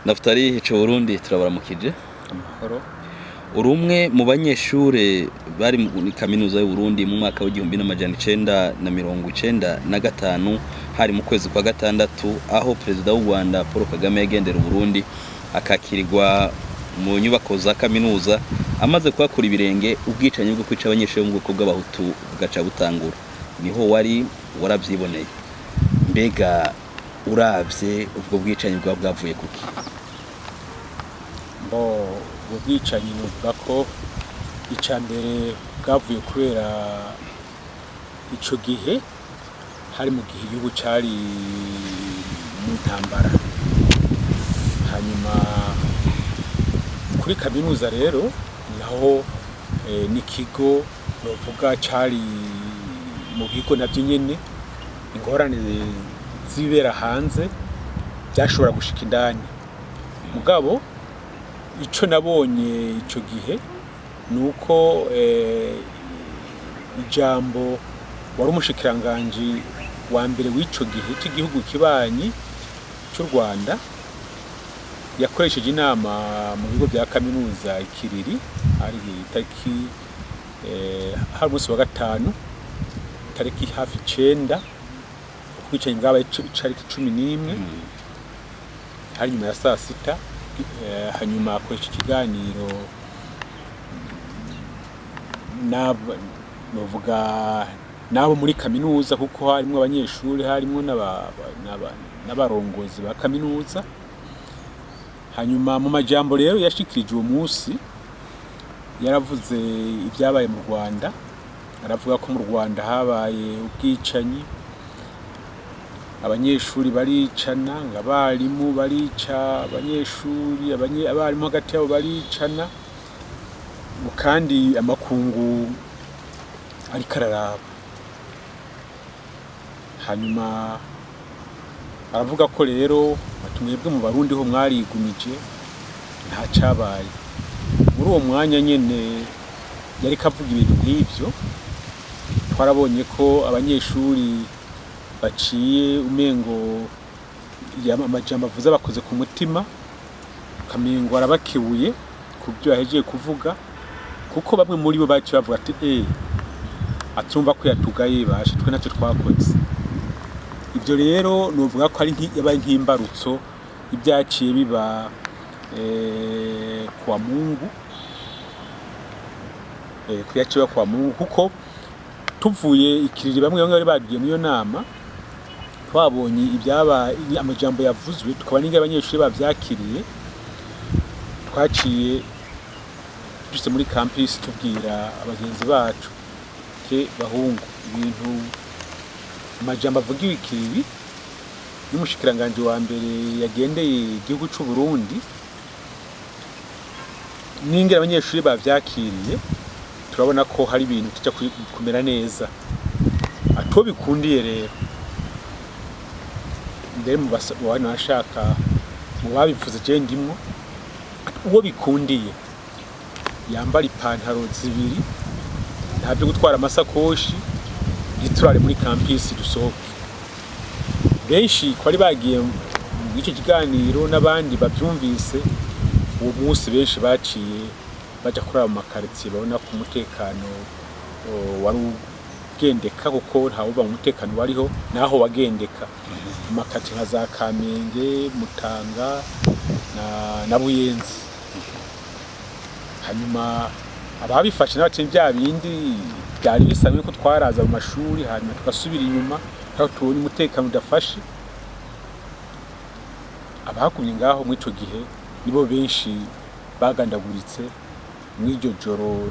Naftali ico Burundi turabaramukije amahoro. Urumwe mu banyeshure bari muri Kaminuza y'u Burundi mu mwaka w'1995 hari mu kwezi kwa gatandatu aho Perezida w'u Rwanda Paul Kagame yagendera u Burundi akakirirwa mu nyubako za Kaminuza amaze kwakura ibirenge ubwicanyi bwo kwica abanyeshure mu bwoko bw'abahutu bugaca butangura. Niho waravyiboneye. Mbega uravye ubwo bwicanyi bwavuye kuki? Ubwo bwicanyi nuvuga ko icambere bwavuye kubera ico gihe hari mu gihe igihugu cari mu ntambara. Hanyuma kuri Kaminuza rero naho n'ikigo novuga cari mu bigo navyo nyene ingorane zibera hanze byashobora gushika indani. Mugabo ico nabonye ico gihe nuko ijambo wari umushikiranganji wa mbere w'ico gihe cy'igihugu kibanyi cy'u Rwanda yakoresheje inama mu bigo bya Kaminuza ikiriri ari itariki hari umunsi wa gatanu tariki hafi 9 ubwicanyi bwabaye itariki 11 hari nyuma ya saa sita. Hanyuma akoresha ikiganiro nabo muri Kaminuza kuko harimo abanyeshure harimo n'abarongozi ba Kaminuza. Hanyuma mu majambo rero yashikirije uwo munsi yaravuze ibyabaye mu Rwanda, aravuga ko mu Rwanda habaye ubwicanyi, abanyeshuri baricana, abarimu barica abanyeshuri, abarimu hagati yabo baricana, kandi amakungu ariko araraba. Hanyuma aravuga ko rero mwebwe mu Barundi ho mwarigumije nta cabaye. Muri uwo mwanya nyene yari kavuga ibintu nk'ivyo, twarabonye ko abanyeshuri baciye umengo amajambo avuze bakoze ku mutima, kamengo arabakebuye kubyo yahejeje kuvuga, kuko bamwe muri bo baciye bavuga ati atumva ko yatugaye bashe twe nacyo twakoze. Ibyo rero novuga ko ari yabaye nk'imbarutso ibyaciye biba kwa Mungu, kuyaciye kwa Mungu, kuko tuvuye ikiriri bamwe bari bagiye mu yo nama twabonye ibyaba amajambo yavuzwe, tukaba ninga abanyeshuri bavyakiriye. Twaciye duse muri campus tubwira abagenzi bacu ke bahungu ibintu amajambo avugiwe ikiriri y'umushikiranganje wa mbere yagendeye igihugu cy'u Burundi, ninga abanyeshuri bavyakiriye turabona ko hari ibintu tujya kumera neza. Ato bikundiye rero mbere mu bantu bashaka mu babivuze je ndimwo, uwo bikundiye yambara ipantaro zibiri, ntabyo gutwara amasakoshi, giturare muri campus dusohoke. Benshi kwari bagiye mu gice kiganiro n'abandi bavyumvise uwo munsi, benshi baciye baja kuri abo makaritiye babona ko umutekano wari ugendeka, kuko ntawuba mu mutekano wariho naho wagendeka. Amakati nka za Kamenge, Mutanga na Buyenzi. Hanyuma ababifashe n'abatini bya bindi byari bisanzwe ko twaraza mu mashuri, hanyuma tugasubira inyuma aho tubona umutekano udafashe. Abakumye ngaho mu ico gihe nibo benshi bagandaguritse mw'iryo joro.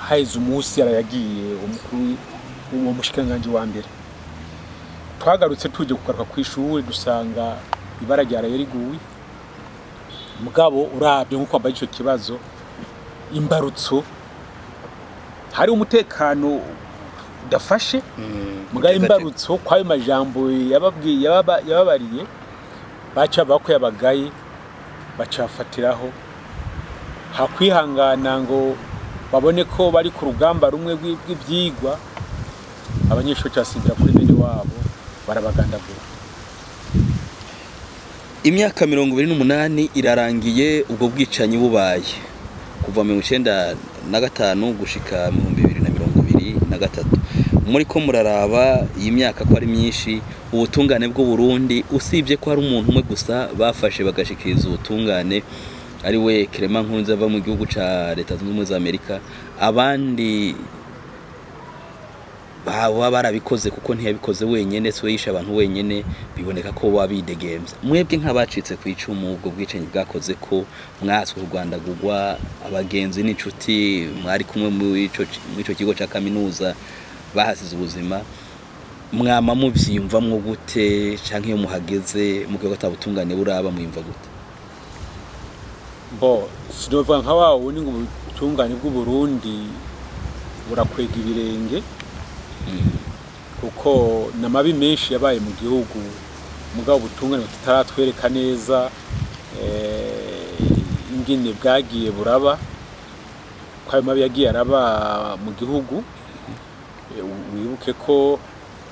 Haize umunsi yarayagiye umukuru w'umushikiranganje wa mbere. Twagarutse tuje kugaruka ku ishuri dusanga ibara ryaraye riguye. Mugabo urabye nko kwambaye ico kibazo imbarutso hari umutekano udafashe, mugabo imbarutso kwayo majambo yababariye baca bako yabagaye bacafatiraho hakwihangana ngo babone ko bari ku rugamba rumwe rw'ivyigwa. Abanyeshuri cyasimbira kuri bene wabo barabagandagura. Imyaka 28 irarangiye ubwo bwicanyi bubaye kuva 1995 gushika 2023. Muri ko muraraba iyi myaka ko ari myinshi, ubutungane bw'u Burundi usibye ko hari umuntu umwe gusa bafashe bagashikiriza ubutungane ari we Clement Nkurunziza ava mu gihugu ca Leta Zunze Ubumwe za Amerika, abandi baba barabikoze kuko ntiyabikoze wenyene, so yisha abantu wenyene, biboneka ko wabidegemvya. Mwebwe nk'abacitse ku icumu ubwo bwicanyi bwakoze ko mwaswe Bagandagurwa, abagenzi n'inshuti mwari kumwe mu ico kigo ca kaminuza bahasize ubuzima, mwama muvyiyumvamwo gute canke iyo muhageze mugihe batabutungane buraba mwimva gute? Bo sinovuga nka wawo ni ngo ubutungane bw'u Burundi burakwega ibirenge, kuko namabi menshi yabaye mu gihugu, mugabo ubutungane tutaratwereka neza ingene bwagiye buraba, ko ayo mabi yagiye araba mu gihugu. Wibuke ko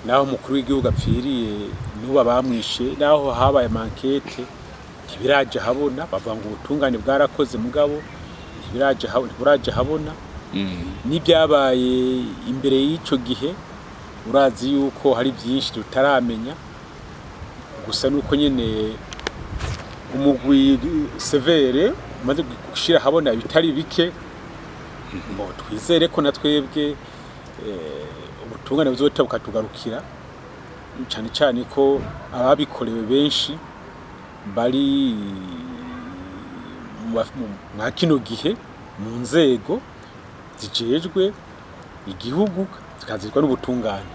naho mukuru w'igihugu apfiriye nuba bamwishe, naho habaye amankete ntibiraje habona, bavuga ngo ubutungane bwarakoze mugabo ntiburaje habona. N'ibyabaye imbere y'ico gihe urazi yuko hari byinshi tutaramenya, gusa nuko nyene umugwi severe maze gushira habona bitari bike. Ngo twizere ko natwebwe ubutungane buzota bukatugarukira, cyane cyane ko ababikorewe benshi bari mu kino gihe mu nzego zijejwe igihugu zikazirwa n'ubutungane.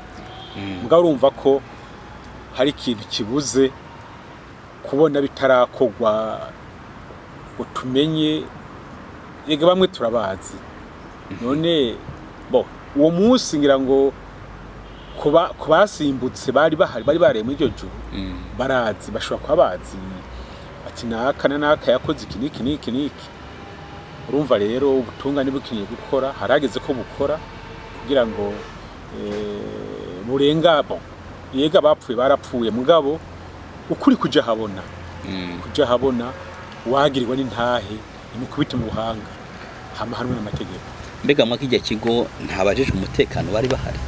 Mugabo urumva ko hari ikintu kibuze kubona bitarakogwa ngo tumenye, ega bamwe turabazi. None bo uwo munsi ngira ngo kubasimbutse bari bareye muri iryo juru, barazi bashobora kuba bazi ati naka yakoze iki niki. Urumva rero ubutungane bukeneye gukora, harageze ko bukora kugira ngo burengabo yega bapfuye barapfuye, mugabo ukuri kuja habona wagirirwa n'intahe imukubita mu buhanga hama hamwe n'amategeko. Mbega mwakijya kigo ntabajeje umutekano bari bahari?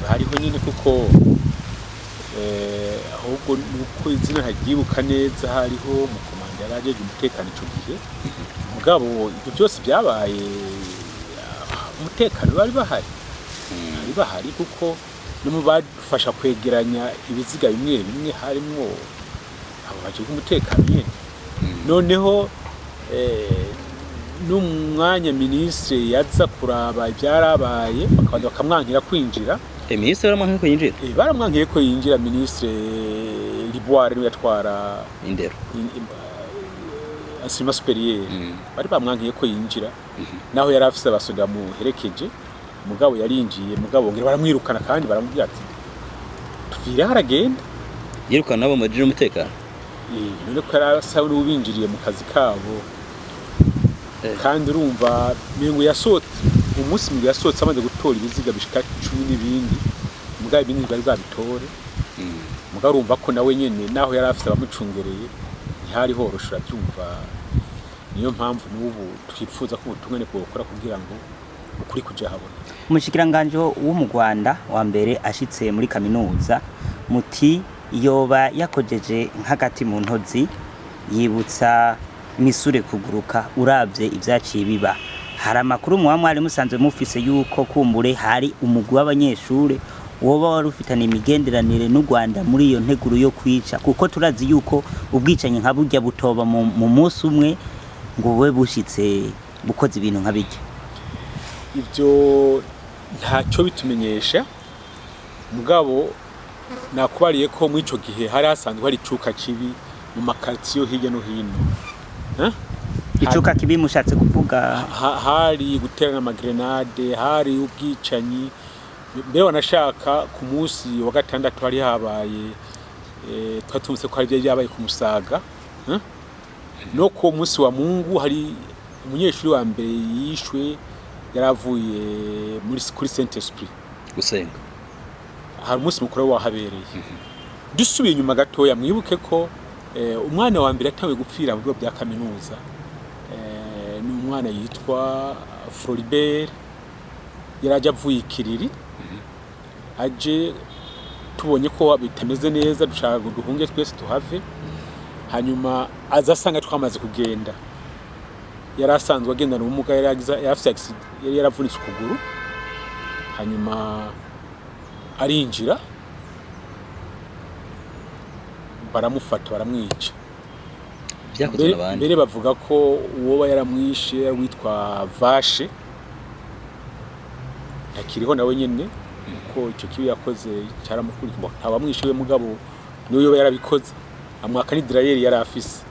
Hariho nyine kuko ahubwo nuko izina hagibuka neza, hariho mu komanda yarajeje umutekano ico gihe, mugabo ibyo byose byabaye umutekano bari bahari kuko no mu badufasha kwegeranya ibiziga bimwe harimo abo baje umutekano nyene. Noneho n'umwanya ministre yaza kuraba ibyarabaye bakabanda bakamwankira kwinjira. Ministre baramwankiye ko yinjira? Baramwankiye ko yinjira. Ministre Liboire niwe yatwara indero asima superieur, bari bamwankiye ko yinjira, naho yari afise abasoda mu herekeje, mugabo yarinjiye, mugabo ngira baramwirukana kandi baramubwira ati tuvira haragenda. Yirukana nabo majije umutekano? None ko arasawe n'ubinjiriye mu kazi kabo. Kandi urumva mengo yasotse umunsi mu yasotse amaze gutora ibiziga bishika 10 n'ibindi, mugabo ibindi bari babitore. Mugabo urumva ko nawe nyene naho yari afise abamucungereye ntihari horoshora byumva. Niyo mpamvu n'ubu twifuza ko ubutungane bwokora kugira ngo ukuri kuja habona. Umushikiranganje wo mu Rwanda wa mbere ashitse muri kaminuza, muti yoba yakojeje nk'agati mu ntozi yibutsa misure kuguruka uravye ivyaciye biba. Hari amakuru mwari musanzwe mufise yuko kumbure hari umugwi w'abanyeshure woba warufitana imigenderanire n'u Rwanda muri iyo nteguro yo kwica, kuko turazi yuko ubwicanyi nka burya butoba mu munsi umwe ngo we bushitse bukoze ibintu nka bijya. Ibyo ntacyo bitumenyesha, mugabo nakubariye ko muri ico gihe hari hasanzwe hari icuka kibi mu makartiyo hirya no hino. Icuka kibi mushatse kuvuga hari guterana amagrenade, hari ubwicanyi. Mbere wanashaka ku munsi wa gatandatu hari habaye twatumse ko hari byabaye ku Musaga. No ku munsi wa Mungu hari umunyeshuri wa mbere yishwe yaravuye kuri Saint Esprit gusenga. hari umunsi mukuru wahabereye dusubiye inyuma gatoya mwibuke ko umwana wa mbere atawe gupfira mu bigo bya kaminuza ni umwana yitwa Floribert yaraje avuye ikiriri aje tubonye ko bitameze neza dushaka duhunge twese tuhave hanyuma azasanga twamaze kugenda yarasanzwe agendana ubumuga yari yaravunitse ukuguru hanyuma arinjira baramufata baramwica mbere bavuga ko uwo yaramwishe witwa Vashe akiriho nawe nyene ko icyo kibi yakoze cyaramukurikiye ntabamwishe we mugabo niyo yarabikoze amwaka ni Drayeri yari afise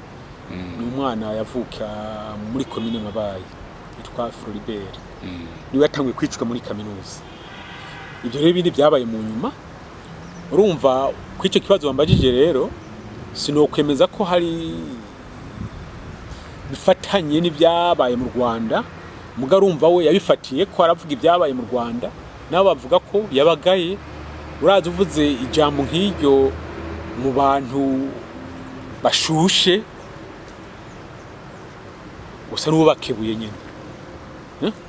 ni umwana yavuka muri commune Mabayi yitwa Floribert niwe yatanguye kwicwa muri kaminuza ibyo rero bindi byabaye mu nyuma urumva ko icyo kibazo bambajije rero sinokwemeza ko hari bifatanye n'ibyabaye mu Rwanda mugarumva we yabifatiye ko aravuga ibyabaye mu Rwanda nabo bavuga ko yabagaye urazi uvuze ijambo nk'iryo mu bantu bashushe usa n'ubakebuye nyene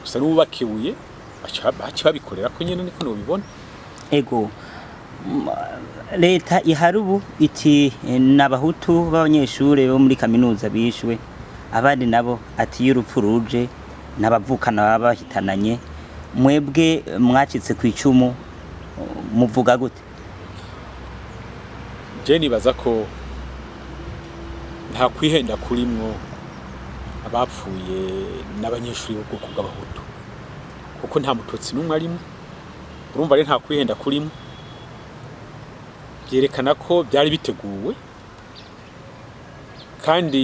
usa n'ubakebuye baca babikorera ko nyene niko nobibona ego leta iharubu iti n'abahutu b'abanyeshure bo muri kaminuza bishwe abandi nabo ati y'urupfu ruje n'abavukana baba bahitananye mwebwe mwacitse ku icumu muvuga gute je nibaza ko nta kwihenda kurimwo abapfuye n'abanyeshuri b'ubwoko bw'abahutu kuko nta mututsi n'umwe arimo urumva rero nta kwihenda kurimo byerekana ko byari biteguwe kandi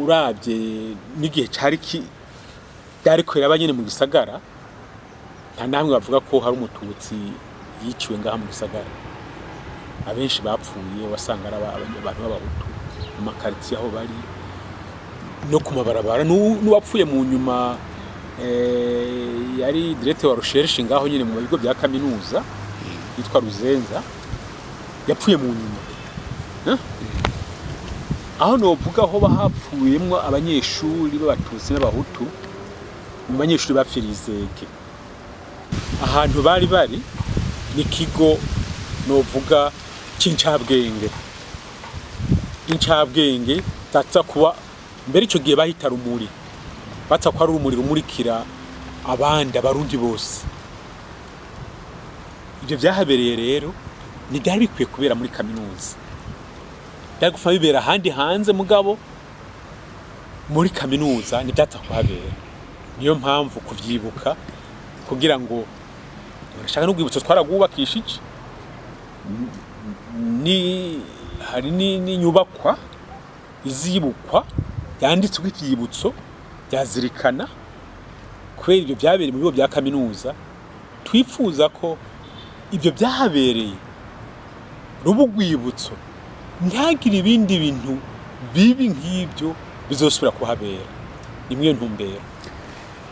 urabye n'igihe byari kwera abanyene mu gisagara nta namwe bavuga ko hari umututsi yiciwe ngaha mu gisagara abenshi bapfuye wasanga ari abantu b'abahutu mu makaritiye aho bari no ku mabarabara n'uwapfuye mu nyuma yari directeur wa recherche ngaho nyine mu bigo bya kaminuza yitwa Ruzenza yapfuye mu nyuma aho novuga aho bahapfuyemwo abanyeshuri b'abatutsi n'abahutu mu banyeshuri bapfirizege ahantu bari ni kigo novuga c'incabwenge tatsa kuba mbere ico gihe bahita rumuri batsa ko ari urumuri rumurikira abandi abarundi bose ibyo byahabereye rero ni byari bikwiye kubera muri kaminuza byari gufa bibera ahandi hanze mugabo muri kaminuza ni byatsa kuhabera niyo mpamvu kuvyibuka kugira ngo urashaka n'ubwibutso twaragubakishije hari n'inyubakwa izibukwa yanditswe ivyibutso byazirikana kubera ibyo byabereye mu bigo bya kaminuza twifuza ko ibyo byahabereye rubugwibutso ntagire ibindi bintu bibi nk'ibyo bizosubira kuhabera nimwe ntumbero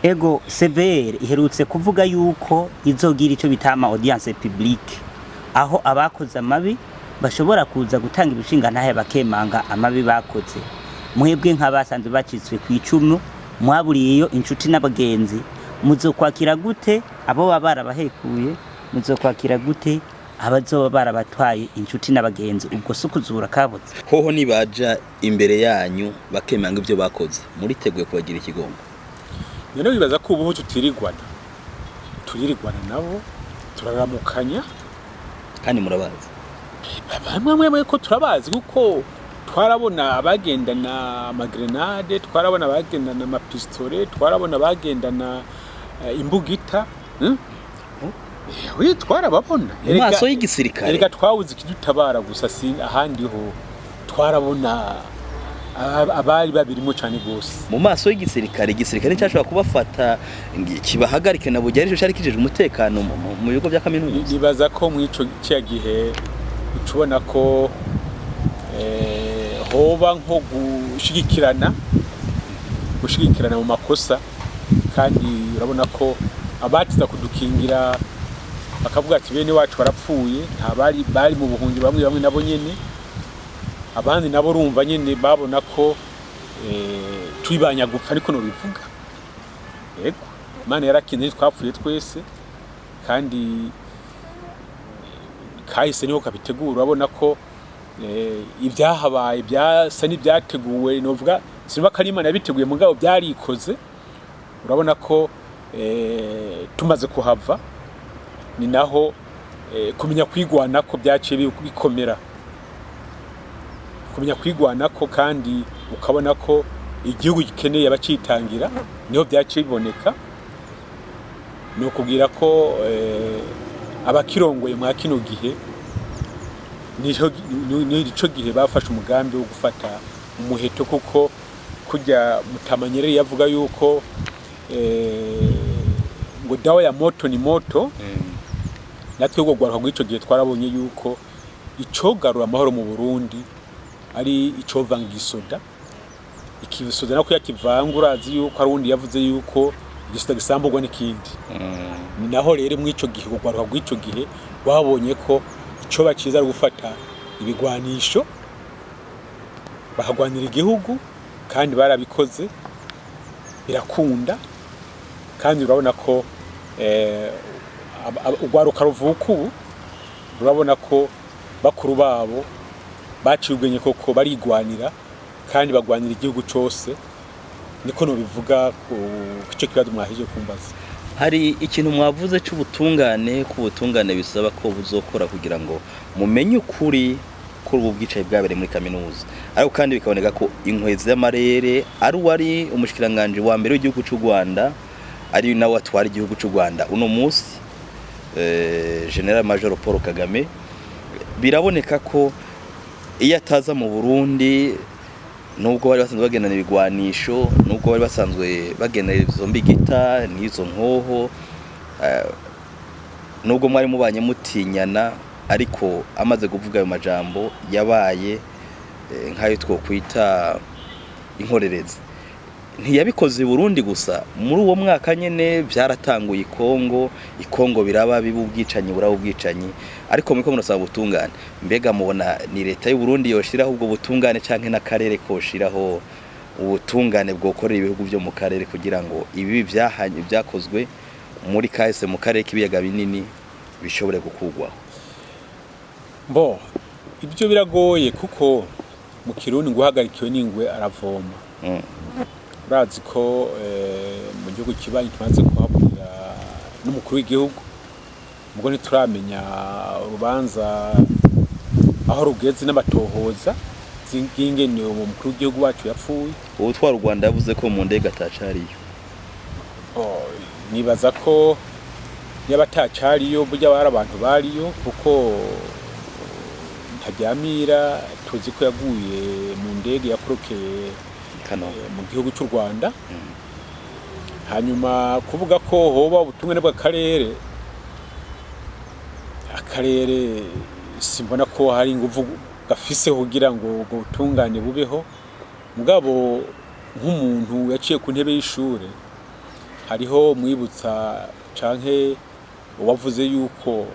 ego severe iherutse kuvuga yuko izogira icyo bitama audience publique aho abakoze amabi bashobora kuza gutanga ibishinga ntahe bakemanga amabi bakoze mwebwe nk'abasanzwe bacitswe ku icumu mwaburiyeyo inshuti n'abagenzi muzokwakira gute abo barabahekuye muzokwakira gute abazoba barabatwaye inshuti n'abagenzi ubwo sukuzura kabutse hoho nibaja imbere yanyu bakemanga ibyo bakoze muriteguye kubagira ikigongo none bibaza ko ubu turirigwana nabo turaramukanya kandi murabazi bamwe ko turabazi kuko twarabona abagendana amagrenade twarabona abagendana amapistole twarabona abagendana imbugita twarababona mu maso y'igisirikare erega twawuze ikidutabara gusa si ahandi ho twarabona abari babirimo cyane gose mu maso y'igisirikare cyashobora kubafata kibahagarike na bujya arico cyari kijeje umutekano mu bigo bya kaminuza nibaza ko mu ico gihe ucubona ko hoba nko gushigikirana mu makosa kandi urabona ko abatiza kudukingira bakavuga ati bene wacu barapfuye nta bari mu buhungiro bamwe nabo nyene abandi nabo urumva nyene babona ko twibanya gupfa ariko no bivuga yego Imana yarakinze twapfuye twese kandi kahise niho kabitegura urabona ko ibyahabaye byasa n'ibyateguwe novuga sinba Imana yabiteguye mugabo byarikoze urabona ko tumaze kuhava ni naho kumenya kwigwana ko byaciye bikomera kumenya kwigwana ko kandi ukabona ko igihugu gikeneye abacitangira niho byaciye biboneka no kubwira ko abakirongoye mwa kino gihe nico gihe bafashe umugambi wo gufata umuheto kuko kujya mutamanyerere yavuga yuko ngo dawa ya moto ni moto natwe go gwaruka gwico gihe twarabonye yuko icogarura amahoro mu Burundi ari icovanga igisoda ikibisoda nako yakivangura azi yuko ari undi yavuze yuko igisoda gisambugwa n'ikindi ni naho rero mu ico gihe gwaruka gwico gihe babonye ko ico baciza ari gufata ibigwanisho bahagwanira igihugu kandi barabikoze birakunda kandi urabona ko ugwaruka ruvuka ubu urabona ko bakuru babo baciye ubwenye koko barigwanira kandi bagwanira igihugu cyose niko no bivuga ku kice kibazo mwahije kumbaza hari ikintu mwavuze cy'ubutungane ku butungane bisaba ko buzokora kugira ngo mumenye ukuri kuri ubu bwicaye bwabere muri kaminuza ariko kandi bikaboneka ko inkwezi y'amarere ari wari umushikiranganje wa mbere w'igihugu cy'u Rwanda ari nawe atwara igihugu cy'u Rwanda uno munsi General Major Paul Kagame biraboneka ko iyo ataza mu Burundi nubwo bari basanzwe bagenana ibigwanisho nubwo bari basanzwe bagenera izo mbigita n'izo nkoho nubwo mwari mubanye mutinyana ariko amaze kuvuga ayo majambo yabaye nkayo twokwita inkorerezi ntiyabikoze Burundi gusa muri uwo mwaka nyene byaratanguye ikongo biraba bibubwicanyi burabubwicanyi ariko miko murasaba butungane mbega mubona ni leta y'u Burundi yoshiraho ubwo butungane canke n'akarere koshiraho ubutungane bwokorera ibihugu byo mu karere kugira ngo ibi byahanye byakozwe muri kahise mu karere k'ibiyaga binini bishobore gukugwaho Bo ibyo biragoye kuko mu Kirundi guhagarikiwe n'ingwe aravoma urazi ko mu gihugu kibanyi tumaze kuhabwira n'umukuru w'igihugu ubwo ntituramenya urubanza aho rugeze n'amatohoza zingene uwo mukuru w'igihugu wacu yapfuye ubutwara u Rwanda yavuze ko mu ndege atacariyo nibaza ko yaba atacariyo burya bari abantu bariyo kuko ntaryamira tuzi ko yaguye mu ndege yakorokeye mu gihugu cy'u Rwanda hanyuma kuvuga ko hoba ubutungane bw'akarere akarere simbona ko hari ingufu gafise kugira ngo ubwo butungane bubeho mugabo nk'umuntu yaciye ku ntebe y'ishure hariho mwibutsa canke wavuze yuko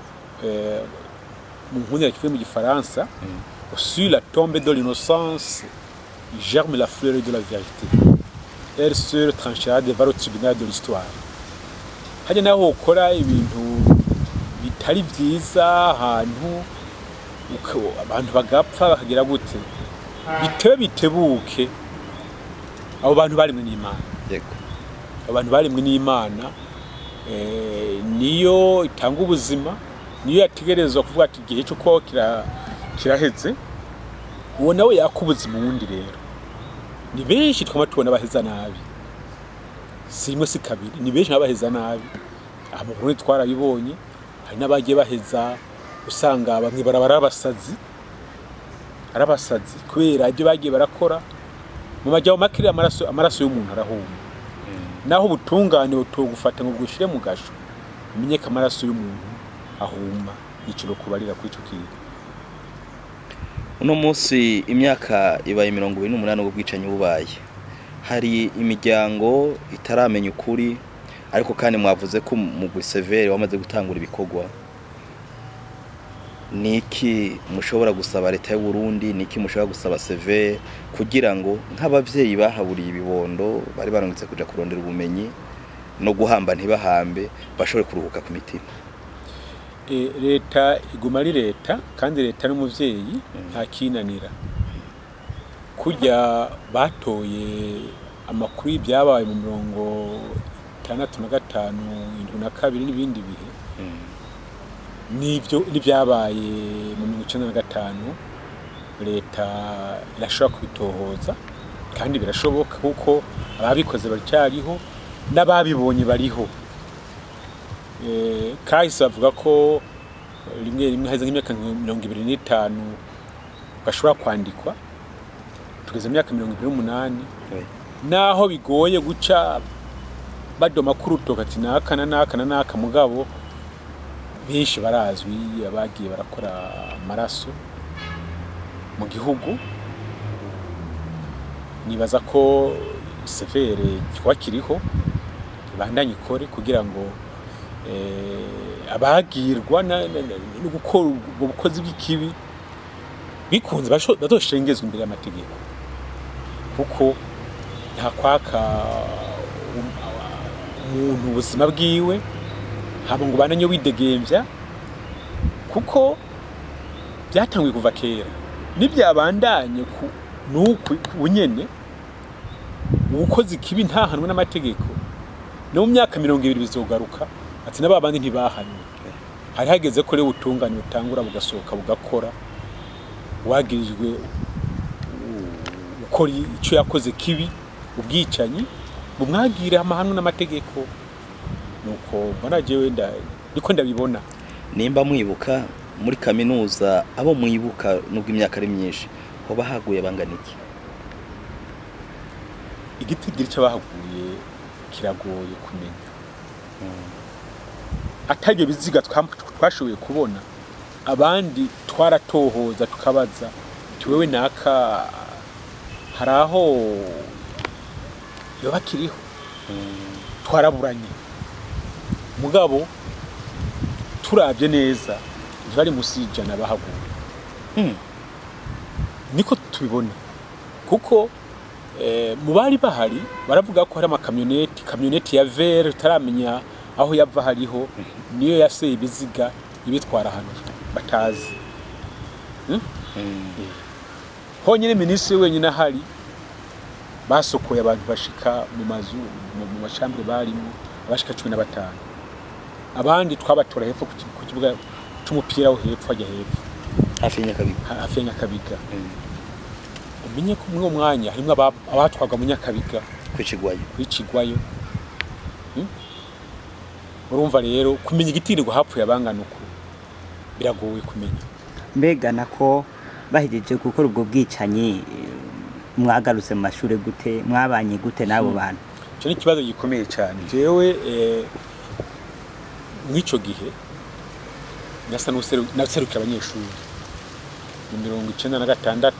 mu nkundira kivuye mu gifaransa sur la tombe de l'innocence germe la fleur de la vérité elle seule tranchera devant le tribunal de l'histoire hajya naho ukora ibintu bitari byiza ahantu abantu bagapfa bakagira gute bitebuke abo bantu barimwe n'Imana yego abantu barimwe n'Imana niyo itanga ubuzima niyo yategerezwa kuvuga ati igihe cyo ko kiraheze uwo nawe yakubuza mu wundi rero ni benshi tubona baheza nabi si rimwe si kabiri ni benshi baheza nabi aha mu Burundi twarabibonye hari n'abagiye baheza usanga bamwe barabasazi arabasazi kubera ibyo bagiye barakora mu majyaho makiri amaraso y'umuntu arahuma naho ubutungane butogufata ngo gushire mu gasho umenye ko amaraso y'umuntu ahuma niciro kubarira kuri ico kintu uno munsi imyaka ibaye 28 ubwo bwicanyi bubaye hari imiryango itaramenya ukuri ariko kandi mwavuze ko mu severe wamaze gutangura ibikorwa niki mushobora gusaba leta y'u Burundi, niki mushobora gusaba CV kugira ngo nk'abavyeyi bahaburiye ibibondo bari barungitse kuja kurondera ubumenyi no guhamba ntibahambe bashobore kuruhuka ku mitima? Leta iguma ari leta kandi leta n'umuvyeyi nta kinanira. Kurya batoye amakuru y'ibyabaye mu 65, 72 n'ibindi bihe. Nivyo n'ibyabaye mu 1995 leta irashobora kubitohoza kandi birashoboka kuko ababikoze baracyariho n'ababibonye bariho. Kahise bavuga ko rimwe haheze nk'imyaka 25 bashobora kwandikwa, tugeze mu myaka 28 naho bigoye guca badoma kurutoka ati naka naka mugabo benshi barazwi abagiye barakora amaraso mu gihugu. Nibaza ko severe twakiriho bandanye ikore kugira ngo abagirwa no gukora ubukozi bw'ikibi bikunze bazoshengezwa imbere y'amategeko, kuko nta kwaka umuntu ubuzima bwiwe haba ngo bananye widegemvya, kuko byatanguye kuva kera nibyabandanye nuko ubunyene ubukozi ikibi ntahanwe n'amategeko no mu myaka 20 bizogaruka ati n'ababandi ntibahanywe. Hari hageze ko rero ubutungane butangura bugasohoka bugakora wagirijwe ukora icyo yakoze kibi ubwicanyi bumwagira amahano n'amategeko. Nuko mbona jewe ndiko ndabibona. Nimba mwibuka muri kaminuza abo mwibuka nubwo imyaka ari myinshi ho bahaguye banganiki? Igitigiri cy'abahaguye kiragoye kumenya. Atajye biziga twashoboye kubona, abandi twaratohoza tukabaza tuwewe naka haraho yobakiriho twaraburanye, mugabo turabye neza ntibari musijana bahaguye. Niko tubibona kuko mu bari bahari baravuga ko hari amakamyoneti ya vere taramenya aho yava hariho niyo yaseye ibiziga ibitwara hano batazi. Honyine minisitiri wenyine hari basokoye abantu bashika mu mazu mu mashambire barimo abashika 15. Abandi twabatora hepfo ku kibuga cy'umupira wo hepfo ajya hepfo hafi ya Nyakabiga. Umenye ko mwe umwanya harimo abatwaga mu Nyakabiga kwicigwayo. Urumva rero kumenya igitirirwa hapfuye abangana uko biragoye kumenya. Mbega nako bahejeje gukora ubwo bwicanyi mwagarutse mu mashure gute, mwabanye gute nabo bantu? Cyo ni kibazo gikomeye cyane. Jewe mwico gihe nasa naserukira abanyeshuri mu 1996.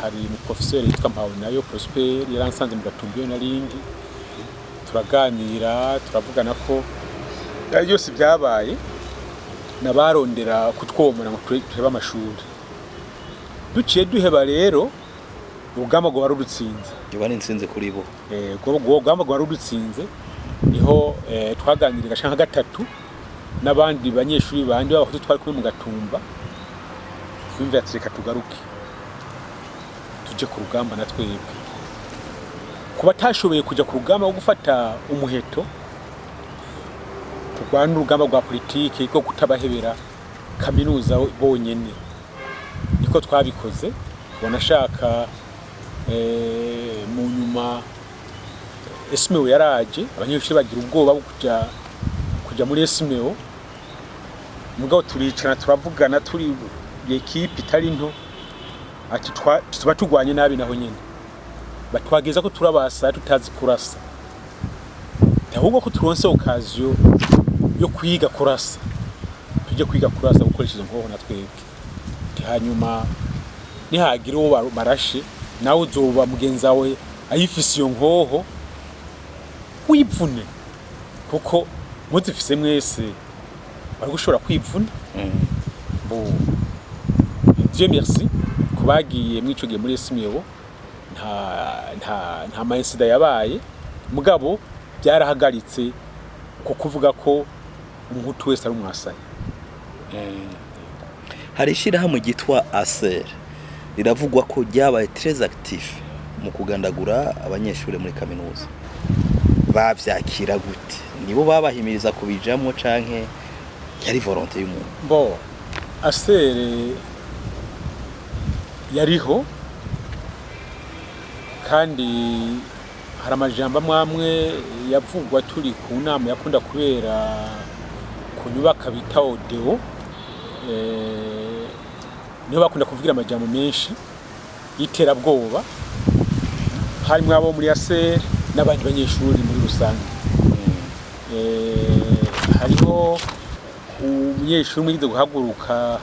Hari mu professeur yitwa Mpawe Prosper yaransanze mu Gatumbiyo narindi turaganira turavugana ko yari yose byabaye nabarondera kutwomora ngo tureba amashuri. Duciye duheba rero urugamba rwo barudutsinze. Yobani nsinze kuri bo. Urugamba rwo barudutsinze niho twaganirira shanka gatatu n'abandi banyeshuri bandi b'abahutu twari kuri mu Gatumba. Twumva yatseka tugaruke tuje ku rugamba na twebwe. Kuba tashoboye kuja ku rugamba wo gufata umuheto turwana urugamba rwa politike rwo kutabahebera kaminuza bonyene, niko twabikoze. Wanashaka mu nyuma SMEO yaraje abanyeshuri bagira ubwoba bwo kuja muri SMEO, mugabo turicana turavugana turi equipe itari nto ati tuba tugwanye nabi naho nyene batwageza ko turabasa tutazi kurasa, ahubwo ko turonse occasion yo kwiga kurasa tuje kwiga kurasa gukoresheje nkoho na twebwe. Hanyuma nihagira uwo barashe nawe uzoba mugenza we ayifise iyo nkoho wipfune, kuko muzifise mwese bari gushobora kwivuna bo Dieu merci kubagiye mwico gihe muri SMEO nta mainsida yabaye mugabo byarahagaritse ko kuvuga ko umuhutu wese ari umwasaye. Hari ishyirahamwe ryitwa ASER riravugwa ko ryabaye très actif mu kugandagura abanyeshure muri kaminuza, bavyakira gute? Nibo babahimiriza kubijamwo canke yari volonté y'umuntu? Bo ASER yariho kandi hari amajambo amwe yavugwa turi ku nama yakunda kubera ku nyubaka bita Odeo, niho bakunda kuvugira amajambo menshi y'iterabwoba, harimo abo muri ASER n'abandi banyeshuri muri rusange. Hariho umunyeshuri umwe guhaguruka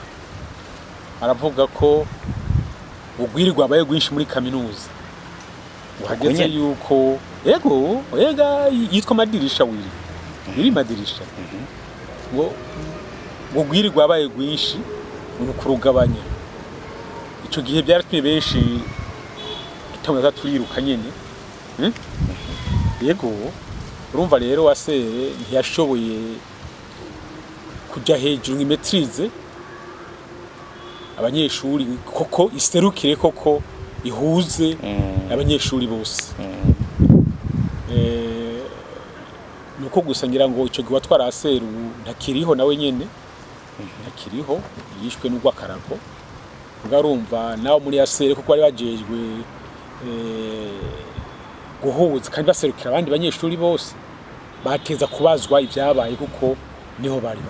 aravuga ko ubwirirwa abaye gwinshi muri kaminuza, uhageze yuko ega yitwa Madirisha wiri Madirisha ngo ubwirirwa abaye gwinshi mu kurugabanya. Ico gihe byaratumye benshi tutamuza turiruka nyene. Yego urumva rero ASER ntiyashoboye kuja hejuru imetrize abanyeshuri koko iserukire koko ihuze abanyeshuri bose. Nuko gusa ngira ngo ico gihe watwara ASER ntakiriho nawe nyene ntakiriho, yishwe n'ugwakarago. Ngarumva nawo muri ASER kuko bari bajejwe guhuza kandi baserukira abandi banyeshuri bose bateza kubazwa ibyabaye kuko niho bari.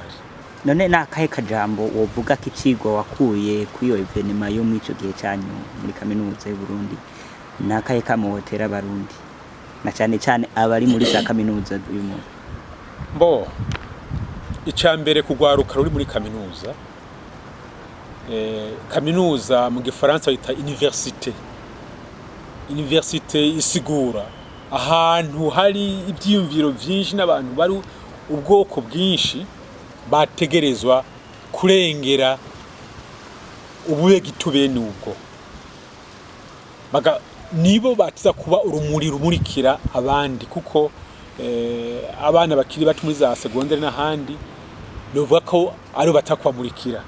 None nakahe kajambo wovuga ko icigwa wakuye kuyo evenement yo mwico gihe cyanyu muri kaminuza y'u Burundi, nakahe kamuhotera abarundi na cyane cyane abari muri za kaminuza uyu muntu? Bo icambere kugwaruka ruri muri kaminuza, kaminuza mu gifaransa bita université isigura ahantu hari ibyiyumviro byinshi n'abantu bari ubwoko bwinshi bategerezwa kurengera ubuye gitube n'ubwo nibo batiza kuba urumuri rumurikira abandi, kuko abana bakiri bato muri za secondaire n'ahandi novuga ko ari batakwamurikira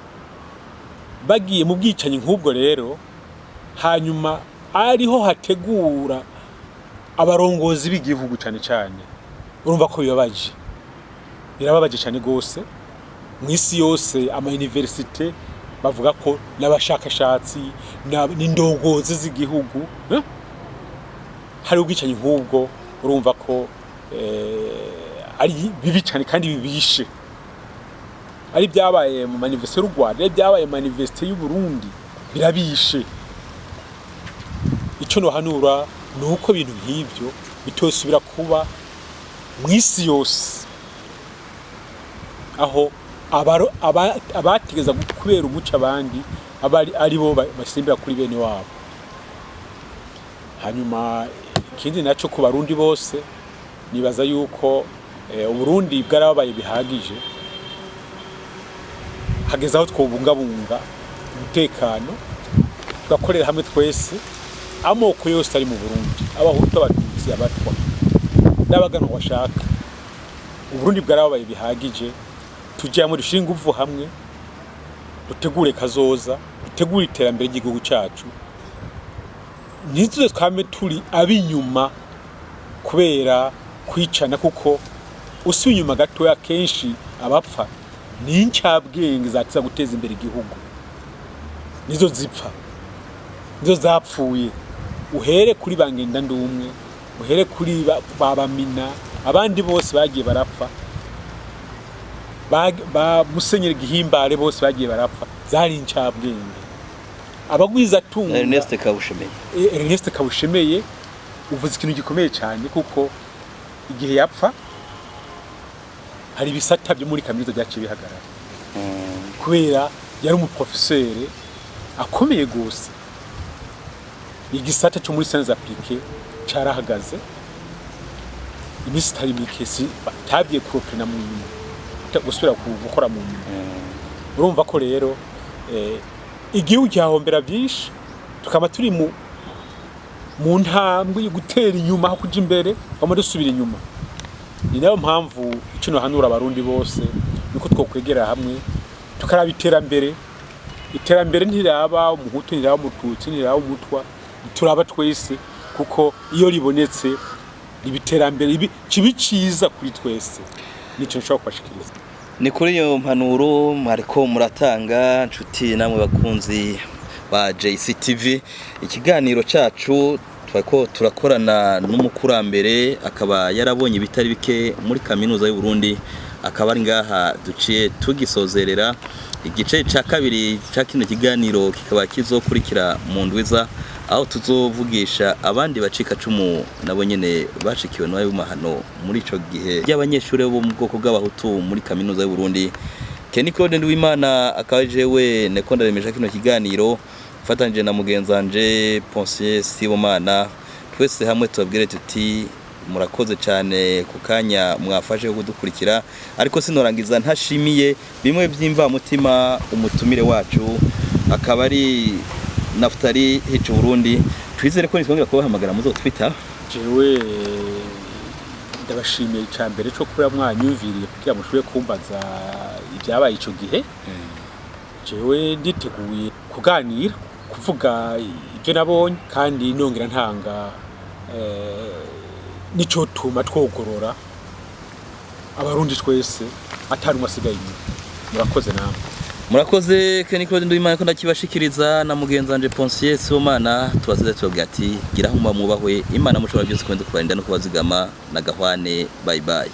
bagiye mu bwicanyi nk'ubwo. Rero hanyuma ariho hategura abarongozi b'igihugu cyane cyane, urumva ko birababaje cyane gose. Mwisi yose ama université bavuga ko n'abashakashatsi n'indongozi z'igihugu hari ubwicanyi nk'ubwo, urumva ko ari bibi cyane kandi bibishe. Ari byabaye mu manifeste y'u Rwanda, byabaye mu manifeste y'u Burundi, birabishe. Ico no hanura nuko ibintu nk'ibyo bitosubira kuba mwisi yose, aho abategeza kubera umuco abandi ari bo basimbira kuri bene wabo. Hanyuma ikindi naco ku barundi bose nibaza yuko Uburundi bwarabaye bihagije, hageze aho twobungabunga umutekano tugakorera hamwe twese, amoko yose ari mu Burundi, abahutu, abatutsi, abatwa n'abagana bashaka. Uburundi bwarabaye bihagije, tujyamo dushinga uvu hamwe, dutegure kazoza, dutegure iterambere ry'igihugu cyacu. Nizo twame turi abinyuma kubera kwicana, kuko usuye inyuma gatoya kenshi abapfa ni incabwenge zakiza guteza imbere igihugu, nizo zipfa, nizo zapfuye. Uhere kuri Bangenda Ndumwe, uhere kuri Babamina, abandi bose bagiye barapfa, ba Musenyeri Gihimbare bose bagiye barapfa, zari incabwenge. Abagwiza tunga Ernest Kabushemeye uvuze ikintu gikomeye cyane, kuko igihe yapfa hari ibisata byo muri kaminuza byaciye bihagarara kubera yari umuprofeseri akomeye gose. Igisata cyo muri sciences appliquées carahagaze, imisitari mikesi batabye propre na munyu. gusubira gukora mu nyuma urumva ko rero igihugu cyahombera byinshi tukaba turi mu ntambwe yo gutera inyuma aho kuja imbere bamwe dusubira inyuma ni nayo mpamvu icyo hanura abarundi bose nuko twokwegera hamwe tukaraba iterambere ntiraba umuhutu ntiraba umututsi ntiraba umutwa turaba twese kuko iyo ribonetse ibiterambere kibi ciza kuri twese nico nshaka kwashikiriza ni kuri iyo mpanuro mwariko muratanga nshuti namwe bakunzi ba JCTV ikiganiro cacu twako turakorana n'umukurambere akaba yarabonye bitari bike muri kaminuza y'u Burundi akaba ari ngaha duciye tugisozerera igice ca kabiri ca kino kiganiro kikaba kizokurikira mu ndwiza aho tuzovugisha abandi bacika cumu nabo nyene bashikiwe nayo mahano muri ico gihe y'abanyeshure bo mu bwoko bw'abahutu muri kaminuza y'u Burundi Kenny Claude Nduwimana akaba jewe neko ndaremeje kino kiganiro fatanje na mugenzanje Ponsier Sibomana twese hamwe tubabwire tuti murakoze cyane kukanya mwafashe kudukurikira ariko sinorangiza ntashimiye bimwe byimva mutima umutumire wacu akaba ari Naftali hicu Burundi twizere ko nitwongera kubahamagara muzo Twitter jewe ndabashimiye cyambere cyo kuba mwanyumviriye kugira mushobe kumbaza ibyabaye ico gihe jewe nditeguye kuganira kuvuga ibyo nabonye kandi nongera ntanga nico tuma twogorora abarundi twese atari umasigaye inyuma murakoze namwe murakoze Kenny Claude Nduwimana ko ndakibashikiriza na mugenzanje Ponsier Sibomana tubasize tubabwira ati gira humba mubahwe Imana mushobora byose kwenda kubarinda no kubazigama na gahwane bye bye